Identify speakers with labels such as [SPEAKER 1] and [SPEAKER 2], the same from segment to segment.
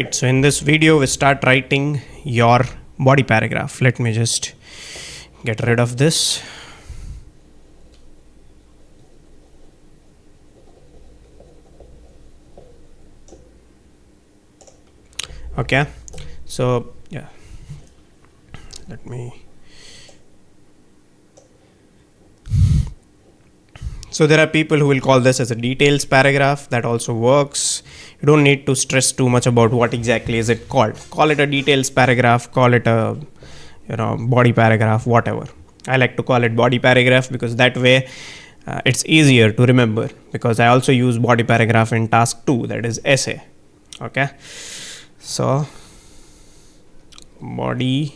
[SPEAKER 1] Alright, so in this video we start writing your body paragraph. Let me just get rid of this. Okay, so yeah, let me. So there are people who will call this as a details paragraph. That also works. You don't need to stress too much about what exactly is it called. Call it a details paragraph, call it a body paragraph, whatever. I like to call it body paragraph because that way it's easier to remember, because I also use body paragraph in task 2, that is essay. Okay, so body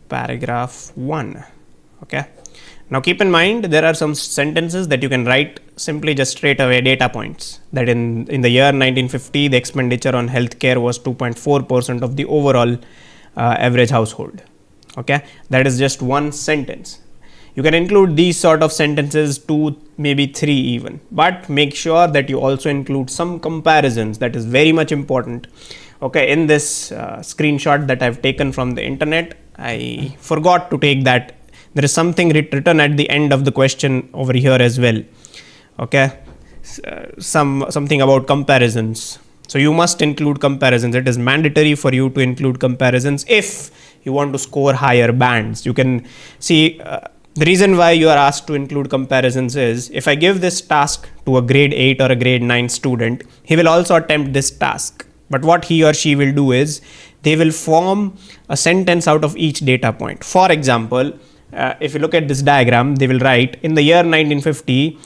[SPEAKER 1] paragraph 1. Okay, now keep in mind there are some sentences that you can write simply just straight away data points, that in the year 1950 the expenditure on healthcare was 2.4% of the overall average household. Okay, that is just one sentence. You can include these sort of sentences, 2, maybe 3 even, but make sure that you also include some comparisons. That is very much important. Okay, in this screenshot that I've taken from the internet, I forgot to take that. There is something written at the end of the question over here as well. Okay, something about comparisons. So you must include comparisons. It is mandatory for you to include comparisons if you want to score higher bands. You can see the reason why you are asked to include comparisons is, if I give this task to a grade 8 or a grade 9 student, he will also attempt this task. But what he or she will do is, they will form a sentence out of each data point. For example, if you look at this diagram, they will write, in the year 1950,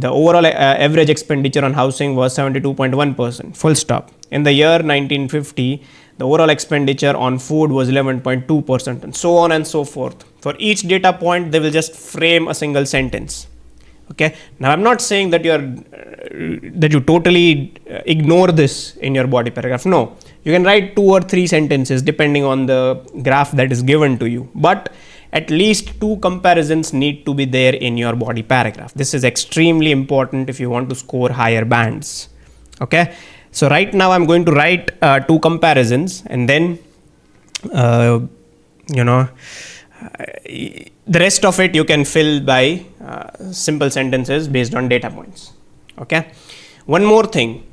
[SPEAKER 1] the overall average expenditure on housing was 72.1%, full stop. In the year 1950, the overall expenditure on food was 11.2%, and so on and so forth. For each data point, they will just frame a single sentence. Okay, now I'm not saying that you totally ignore this in your body paragraph. No, you can write 2 or 3 sentences depending on the graph that is given to you, but at least 2 comparisons need to be there in your body paragraph. This is extremely important if you want to score higher bands. Okay, so right now I'm going to write 2 comparisons, and then the rest of it you can fill by simple sentences based on data points. Okay, one more thing,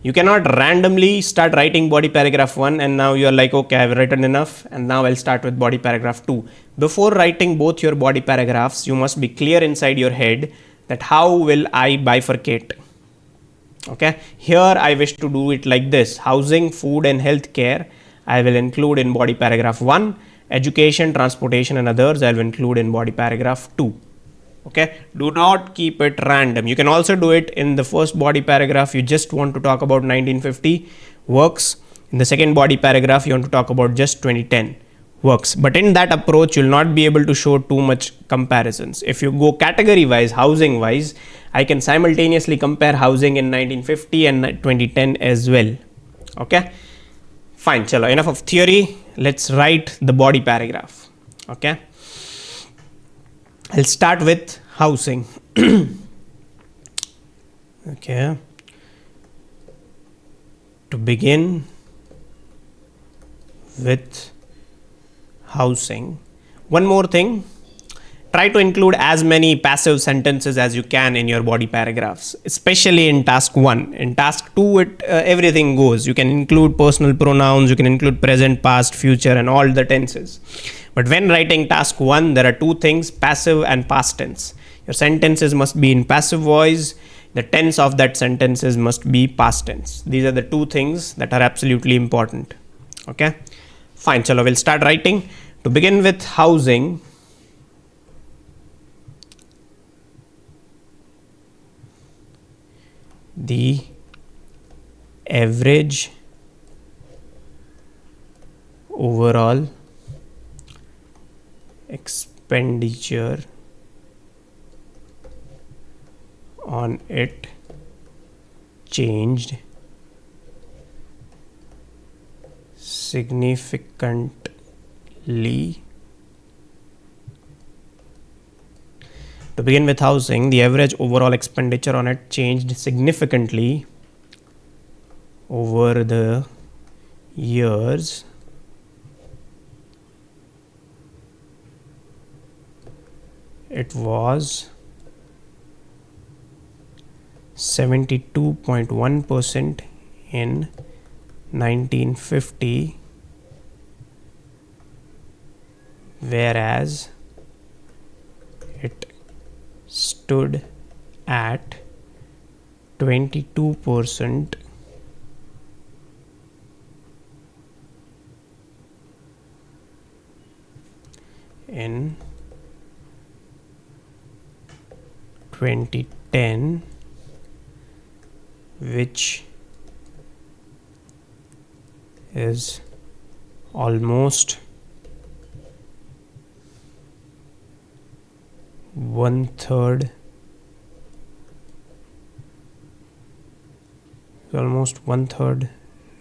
[SPEAKER 1] you cannot randomly start writing body paragraph 1 and now you're like, okay, I've written enough and now I'll start with body paragraph 2. Before writing both your body paragraphs, you must be clear inside your head that how will I bifurcate. Okay, here I wish to do it like this: housing, food and healthcare I will include in body paragraph 1, education, transportation and others I will include in body paragraph 2. Okay, do not keep it random. You can also do it in the first body paragraph, you just want to talk about 1950, works. In the second body paragraph, you want to talk about just 2010, works. But in that approach, you'll not be able to show too much comparisons. If you go category wise, housing wise, I can simultaneously compare housing in 1950 and 2010 as well. Okay, fine, chalo, enough of theory. Let's write the body paragraph. Okay, I'll start with housing. Okay, to begin with housing. One more thing, try to include as many passive sentences as you can in your body paragraphs, especially in task 1. In task 2, everything goes. You can include personal pronouns, you can include present, past, future and all the tenses. But when writing task 1, there are 2 things, passive and past tense. Your sentences must be in passive voice. The tense of that sentences must be past tense. These are the 2 things that are absolutely important. Okay, fine, chalo, we'll start writing. To begin with housing, the average overall expenditure on it changed significantly. To begin with housing, the average overall expenditure on it changed significantly over the years it was 72.1% in 1950, whereas it stood at 22% in 2010, which is almost 1/3,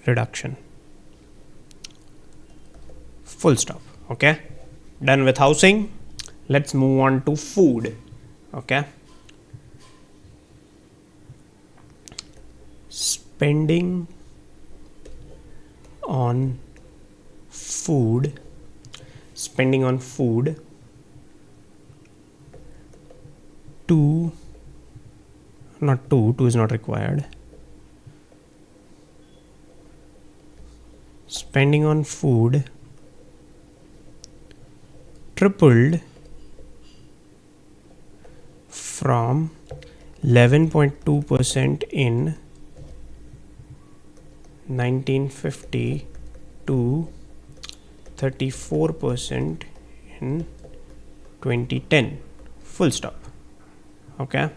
[SPEAKER 1] reduction. Full stop. Okay, done with housing. Let's move on to food. Okay, spending on food two is not required. Spending on food tripled from 11.2% in 1950 to 34% in 2010. Full stop. Okay,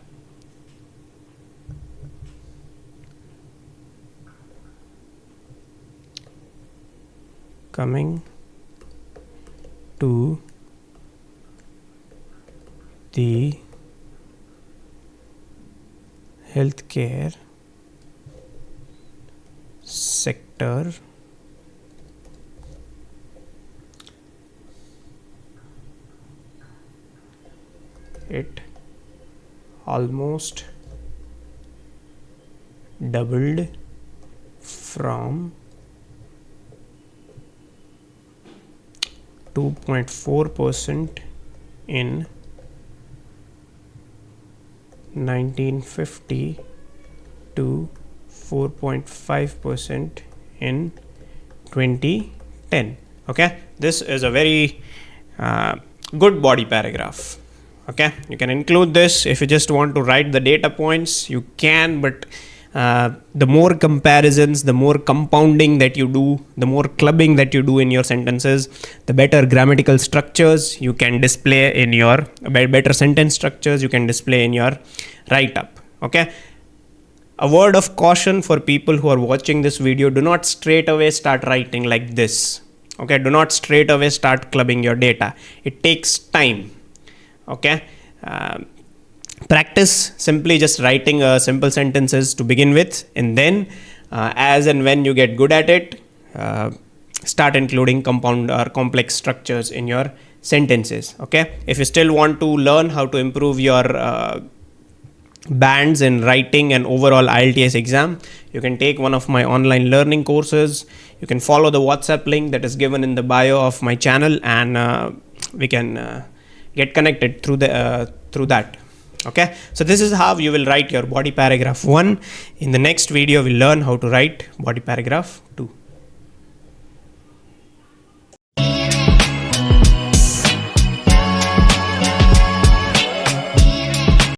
[SPEAKER 1] coming to the healthcare sector, it almost doubled from 2.4% in 1950 to 4.5% in 2010. Okay, this is a very good body paragraph. Okay, you can include this if you just want to write the data points, you can, but the more comparisons, the more compounding that you do, the more clubbing that you do in your sentences, the better grammatical structures you can display in your better sentence structures you can display in your write up. Okay, a word of caution for people who are watching this video: do not straight away start writing like this. Okay, do not straight away start clubbing your data. It takes time. Okay, practice simply just writing simple sentences to begin with, and then as and when you get good at it, start including compound or complex structures in your sentences. Okay, if you still want to learn how to improve your bands in writing and overall IELTS exam, you can take one of my online learning courses. You can follow the WhatsApp link that is given in the bio of my channel, and we can get connected through that. Okay, so this is how you will write your body paragraph 1. In the next video we'll learn how to write body paragraph 2.